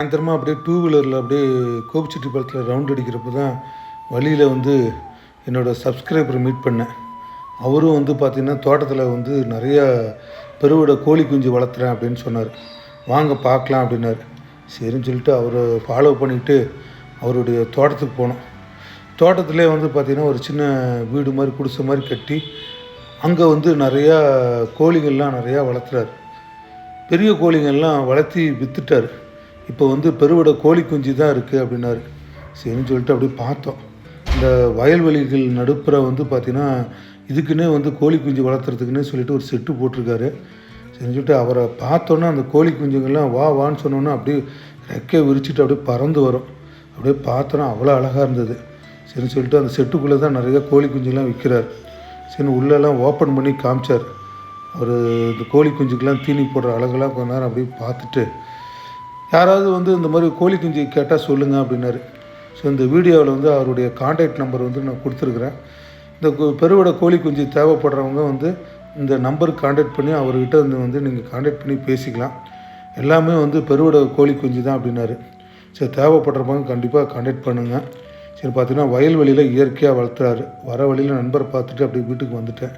சாயந்தரமாக அப்படியே டூ வீலரில் அப்படியே கோபிச்செட்டிப்பாளையத்தில் ரவுண்ட் அடிக்கிறப்ப தான் வழியில் வந்து என்னோடய சப்ஸ்கிரைபரை மீட் பண்ணேன். அவரும் வந்து பார்த்திங்கன்னா தோட்டத்தில் வந்து நிறையா பெருவிட கோழி குஞ்சு வளர்த்துறேன் அப்படின்னு சொன்னார். வாங்க பார்க்கலாம் அப்படின்னாரு. சரின்னு சொல்லிட்டு அவரை ஃபாலோ பண்ணிவிட்டு அவருடைய தோட்டத்துக்கு போனோம். தோட்டத்திலே வந்து பார்த்திங்கன்னா ஒரு சின்ன வீடு மாதிரி குடிசை மாதிரி கட்டி அங்கே வந்து நிறையா கோழிகள்லாம் நிறையா வளர்த்துறாரு. பெரிய கோழிங்கள்லாம் வளர்த்தி விற்றுட்டார். இப்போ வந்து பெருவிட கோழி குஞ்சு தான் இருக்குது அப்படின்னாரு. சரின்னு சொல்லிட்டு அப்படியே பார்த்தோம். இந்த வயல்வெளிகள் நடுப்புற வந்து பார்த்திங்கன்னா இதுக்குன்னே வந்து கோழி குஞ்சு வளர்த்துறதுக்குன்னே சொல்லிட்டு ஒரு செட்டு போட்டிருக்காரு. சரின்னு சொல்லிட்டு அவரை பார்த்தோன்னே அந்த கோழி குஞ்சுங்கள்லாம் வான்னு சொன்னோன்னே அப்படியே ரெக்கையை விரிச்சிட்டு அப்படியே பறந்து வரும். அப்படியே பார்த்தோன்னா அவ்வளோ அழகாக இருந்தது. சரின்னு சொல்லிட்டு அந்த செட்டுக்குள்ளே தான் நிறைய கோழி குஞ்சுலாம் விற்கிறார். சரின்னு உள்ளெல்லாம் ஓப்பன் பண்ணி காமிச்சார். அவர் இந்த கோழி குஞ்சுக்கெலாம் தீனி போடுற அழகெல்லாம் கொஞ்ச நேரம் அப்படியே பார்த்துட்டு, யாராவது வந்து இந்த மாதிரி கோழி குஞ்சு கேட்டால் சொல்லுங்கள் அப்படின்னாரு. ஸோ இந்த வீடியோவில் வந்து அவருடைய கான்டாக்ட் நம்பர் வந்து நான் கொடுத்துருக்குறேன். இந்த பெருவிட கோழி குஞ்சு தேவைப்படுறவங்க வந்து இந்த நம்பருக்கு கான்டாக்ட் பண்ணி அவர்கிட்ட வந்து நீங்கள் கான்டாக்ட் பண்ணி பேசிக்கலாம். எல்லாமே வந்து பெருவிட கோழி குஞ்சு தான் அப்படின்னாரு. சரி, தேவைப்படுறவங்க கண்டிப்பாக கான்டாக்ட் பண்ணுங்கள். சரி, பார்த்தீங்கன்னா வயல்வெளியில் இயற்கையாக வளர்த்துறாரு. வர வழியில் நண்பரை பார்த்துட்டு அப்படியே வீட்டுக்கு வந்துட்டேன்.